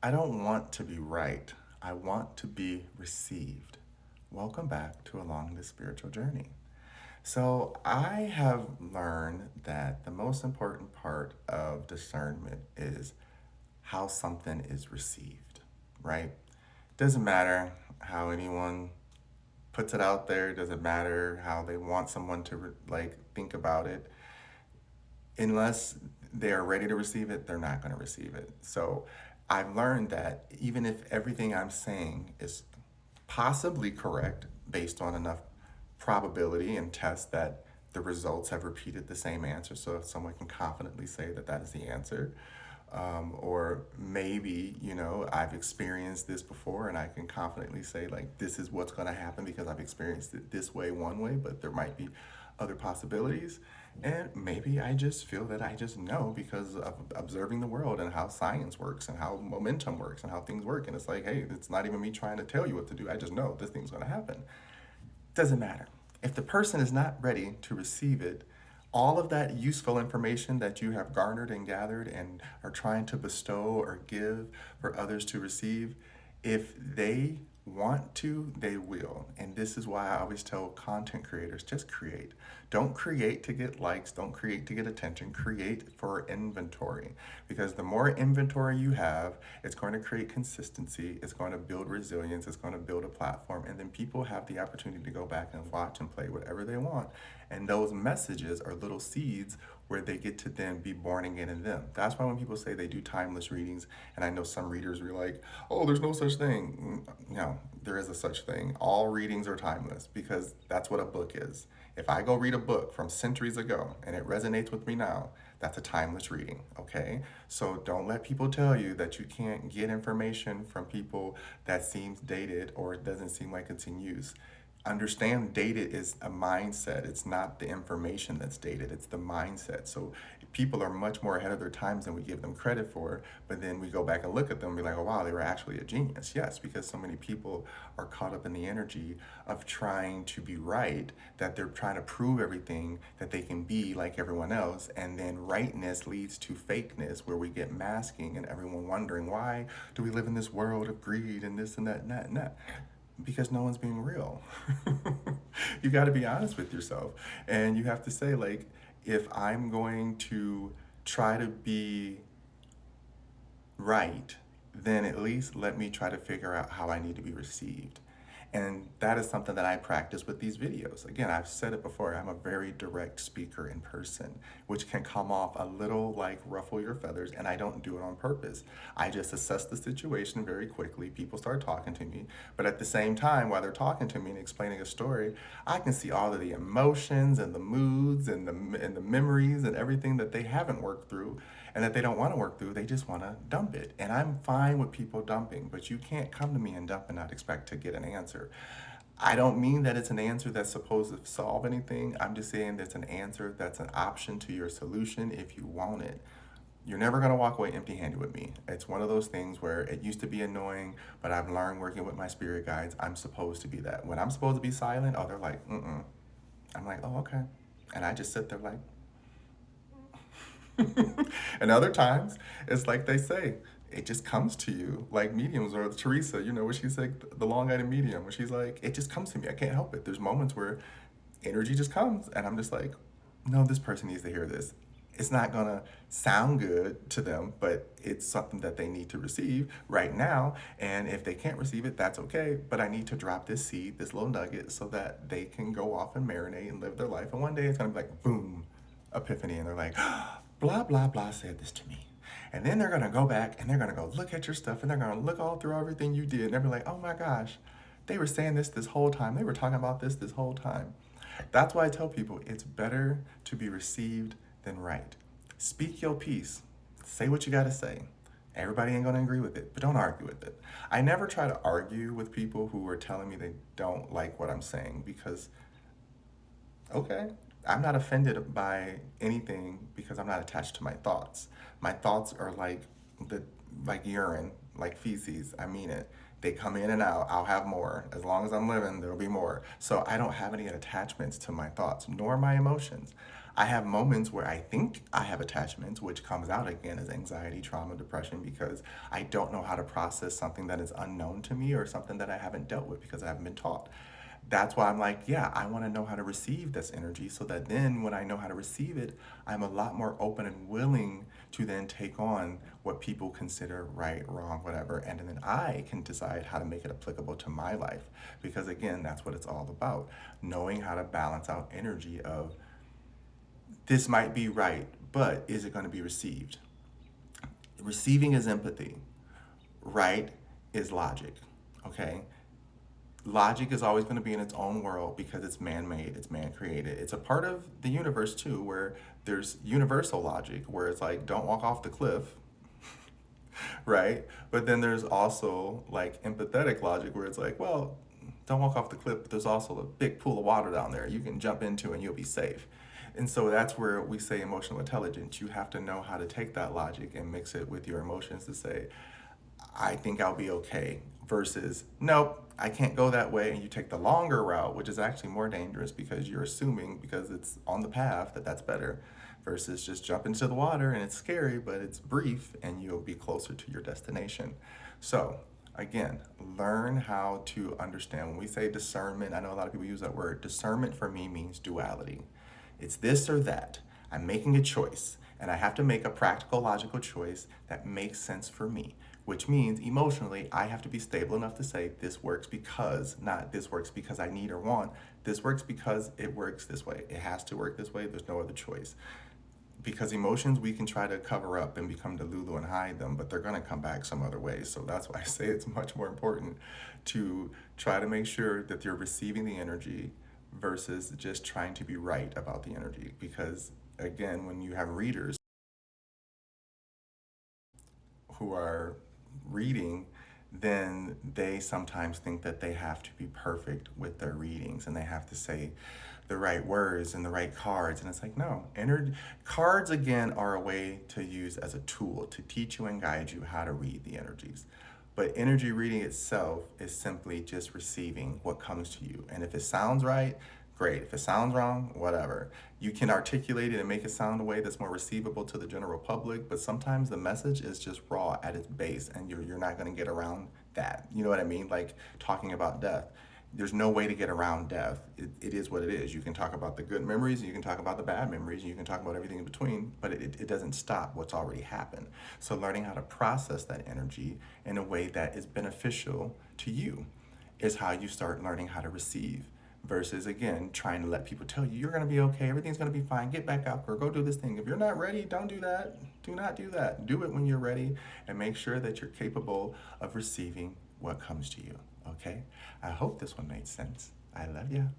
I don't want to be right. I want to be received. Welcome back to Along the Spiritual Journey. So, I have learned that the most important part of discernment is how something is received, right? Doesn't matter how anyone puts it out there, doesn't matter how they want someone to think about it. Unless they are ready to receive it, they're not going to receive it. So I've learned that even if everything I'm saying is possibly correct based on enough probability and tests that the results have repeated the same answer, so someone can confidently say that that is the answer. Or maybe, I've experienced this before and I can confidently say, like, this is what's going to happen because I've experienced it this way, one way, but there might be other possibilities. And maybe I just feel that I just know because of observing the world and how science works and how momentum works and how things work. And it's like, hey, it's not even me trying to tell you what to do. I just know this thing's going to happen. Doesn't matter. If the person is not ready to receive it, all of that useful information that you have garnered and gathered and are trying to bestow or give for others to receive, if they want to, they will. And this is why I always tell content creators, just create. Don't create to get likes, don't create to get attention, create for inventory. Because the more inventory you have, it's going to create consistency, it's going to build resilience, it's going to build a platform, and then people have the opportunity to go back and watch and play whatever they want. And those messages are little seeds where they get to then be born again in them. That's why when people say they do timeless readings, and I know some readers are like, oh, there's no such thing. No, there is a such thing. All readings are timeless because that's what a book is. If I go read a book from centuries ago and it resonates with me now, that's a timeless reading, okay? So don't let people tell you that you can't get information from people that seems dated or it doesn't seem like it's in use. Understand, dated is a mindset. It's not the information that's dated, it's the mindset. So people are much more ahead of their times than we give them credit for, but then we go back and look at them and be like, oh wow, they were actually a genius. Yes, because so many people are caught up in the energy of trying to be right, that they're trying to prove everything that they can be like everyone else, and then rightness leads to fakeness where we get masking and everyone wondering, why do we live in this world of greed and this and that and that and that? Because no one's being real. You got to be honest with yourself. And you have to say, like, if I'm going to try to be right, then at least let me try to figure out how I need to be received. And that is something that I practice with these videos. Again, I've said it before, I'm a very direct speaker in person, which can come off a little like ruffle your feathers, and I don't do it on purpose. I just assess the situation very quickly. People start talking to me, but at the same time, while they're talking to me and explaining a story, I can see all of the emotions and the moods and the memories and everything that they haven't worked through and that they don't want to work through. They just want to dump it. And I'm fine with people dumping, but you can't come to me and dump and not expect to get an answer. I don't mean that it's an answer that's supposed to solve anything. I'm just saying that's an answer that's an option to your solution if you want it. You're never going to walk away empty handed with me. It's one of those things where it used to be annoying, but I've learned working with my spirit guides, I'm supposed to be that. When I'm supposed to be silent, oh, they're like, mm. I'm like, oh, okay. And I just sit there like, and other times, it's like they say, it just comes to you, like mediums or Teresa, where she's like the long-eyed medium, where she's like, it just comes to me. I can't help it. There's moments where energy just comes, and I'm just like, no, this person needs to hear this. It's not gonna sound good to them, but it's something that they need to receive right now. And if they can't receive it, that's okay. But I need to drop this seed, this little nugget, so that they can go off and marinate and live their life. And one day it's gonna be like, boom, epiphany, and they're like, blah, blah, blah said this to me. And then they're gonna go back and they're gonna go look at your stuff and they're gonna look all through everything you did and they'll be like, oh my gosh, they were saying this whole time. They were talking about this whole time. That's why I tell people it's better to be received than right. Speak your piece. Say what you gotta say. Everybody ain't gonna agree with it, but don't argue with it. I never try to argue with people who are telling me they don't like what I'm saying because okay, I'm not offended by anything because I'm not attached to my thoughts. My thoughts are the like urine, like feces. I mean it. They come in and out. I'll have more. As long as I'm living, there'll be more. So I don't have any attachments to my thoughts, nor my emotions. I have moments where I think I have attachments, which comes out again as anxiety, trauma, depression, because I don't know how to process something that is unknown to me or something that I haven't dealt with because I haven't been taught. That's why I'm like, yeah, I want to know how to receive this energy so that then when I know how to receive it, I'm a lot more open and willing to then take on what people consider right, wrong, whatever. And then I can decide how to make it applicable to my life. Because again, that's what it's all about. Knowing how to balance out energy of this might be right, but is it going to be received? Receiving is empathy, right is logic. Okay? Logic is always going to be in its own world because it's man-made, it's man-created. It's a part of the universe too, where there's universal logic, where it's like, don't walk off the cliff, right? But then there's also like empathetic logic, where it's like, well, don't walk off the cliff, but there's also a big pool of water down there you can jump into and you'll be safe. And so that's where we say emotional intelligence. You have to know how to take that logic and mix it with your emotions to say, I think I'll be okay, versus, nope, I can't go that way. And you take the longer route, which is actually more dangerous because you're assuming because it's on the path that that's better, versus just jump into the water and it's scary, but it's brief and you'll be closer to your destination. So, again, learn how to understand. When we say discernment, I know a lot of people use that word. Discernment for me means duality. It's this or that. I'm making a choice, and I have to make a practical, logical choice that makes sense for me, which means emotionally, I have to be stable enough to say this works because, not this works because I need or want. This works because it works this way. It has to work this way. There's no other choice. Because emotions, we can try to cover up and become Delulu and hide them, but they're going to come back some other way. So that's why I say it's much more important to try to make sure that you're receiving the energy versus just trying to be right about the energy. Because again, when you have readers who are reading, then they sometimes think that they have to be perfect with their readings and they have to say the right words and the right cards. And it's like, no, cards again are a way to use as a tool to teach you and guide you how to read the energies. But energy reading itself is simply just receiving what comes to you. And if it sounds right, great. If it sounds wrong, whatever. You can articulate it and make it sound a way that's more receivable to the general public, but sometimes the message is just raw at its base and you're not going to get around that. You know what I mean? Like talking about death. There's no way to get around death. It is what it is. You can talk about the good memories, and you can talk about the bad memories, and you can talk about everything in between, but it doesn't stop what's already happened. So learning how to process that energy in a way that is beneficial to you is how you start learning how to receive, versus again trying to let people tell you you're going to be okay, everything's going to be fine, get back out or go do this thing. If you're not ready, don't do that. Do not do that. Do it when you're ready, and make sure that you're capable of receiving what comes to you. Okay, I hope this one made sense. I love you.